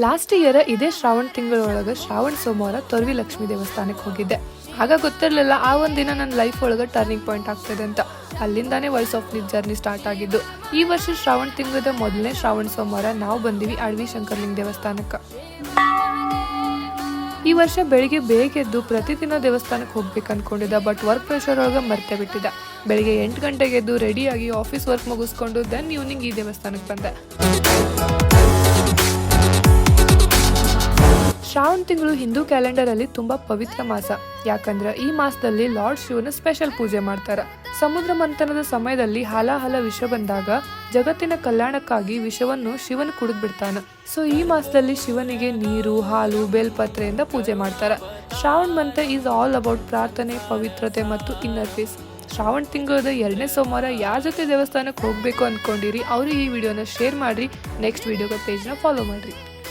Last year ಇದೇ ಶ್ರಾವಣ ತಿಂಗಳೊಳಗೆ ಶ್ರಾವಣ ಸೋಮವಾರ ತೊರವಿ ಲಕ್ಷ್ಮಿ ದೇವಸ್ಥಾನಕ್ಕೆ ಹೋಗಿದ್ದೆ. ಆಗ ಗೊತ್ತಿರಲಿಲ್ಲ ಆ ಒಂದಿನ ನನ್ನ ಲೈಫ್ ಒಳಗೆ ಟರ್ನಿಂಗ್ ಪಾಯಿಂಟ್ ಆಗ್ತದೆ ಅಂತ. ಅಲ್ಲಿಂದಾನೇ worlds of knit journey start ಆಗಿದ್ದು. ಈ ವರ್ಷ ಶ್ರಾವಣ ತಿಂಗಳದ ಮೊದಲನೇ ಶ್ರಾವಣ ಸೋಮವಾರ ನಾವು ಬಂದಿವಿ ಅಡವಿ ಶಂಕರಲಿಂಗ ದೇವಸ್ಥಾನಕ್ಕೆ. ಈ ವರ್ಷ ಬೆಳಿಗ್ಗೆ ಬೇಗ ಎದ್ದು ಪ್ರತಿದಿನ ದೇವಸ್ಥಾನಕ್ಕೆ ಹೋಗ್ಬೇಕು ಅನ್ಕೊಂಡಿದ್ದ, ಬಟ್ ವರ್ಕ್ ಪ್ರೆಷರ್ ಒಳಗೆ ಮರ್ತೆ ಬಿಟ್ಟಿದ್ದ. ಬೆಳಿಗ್ಗೆ 8 ಗಂಟೆಗೆ ಎದ್ದು ರೆಡಿಯಾಗಿ ಆಫೀಸ್ ವರ್ಕ್ ಮುಗಿಸ್ಕೊಂಡು ದೆನ್ ಈವ್ನಿಂಗ್ ಈ ದೇವಸ್ಥಾನಕ್ಕೆ ಬಂದೆ. ಶ್ರಾವಣ ತಿಂಗಳು ಹಿಂದೂ ಕ್ಯಾಲೆಂಡರ್ ಅಲ್ಲಿ ತುಂಬಾ ಪವಿತ್ರ ಮಾಸ. ಯಾಕಂದ್ರೆ ಈ ಮಾಸದಲ್ಲಿ ಲಾರ್ಡ್ ಶಿವನ ಸ್ಪೆಷಲ್ ಪೂಜೆ ಮಾಡ್ತಾರ. ಸಮುದ್ರ ಮಂಥನದ ಸಮಯದಲ್ಲಿ ಹಾಲಾಹಲ ವಿಷ ಬಂದಾಗ ಜಗತ್ತಿನ ಕಲ್ಯಾಣಕ್ಕಾಗಿ ವಿಷವನ್ನು ಶಿವನ್ ಕುಡಿದ್ ಬಿಡ್ತಾನ. ಸೊ ಈ ಮಾಸದಲ್ಲಿ ಶಿವನಿಗೆ ನೀರು, ಹಾಲು, ಬೇಲ್ಪತ್ರೆಯಿಂದ ಪೂಜೆ ಮಾಡ್ತಾರ. Shravana month is all about ಪ್ರಾರ್ಥನೆ, ಪವಿತ್ರತೆ ಮತ್ತು ಇನ್ನರ್ ಪೀಸ್. ಶ್ರಾವಣ ತಿಂಗಳದ 2ನೇ ಸೋಮವಾರ ಯಾರ ಜೊತೆ ದೇವಸ್ಥಾನಕ್ಕೆ ಹೋಗ್ಬೇಕು ಅನ್ಕೊಂಡಿರಿ ಅವ್ರಿಗೆ ಈ ವಿಡಿಯೋನ ಶೇರ್ ಮಾಡ್ರಿ. ನೆಕ್ಸ್ಟ್ ವಿಡಿಯೋಗ ಪೇಜ್ನ ಫಾಲೋ ಮಾಡ್ರಿ.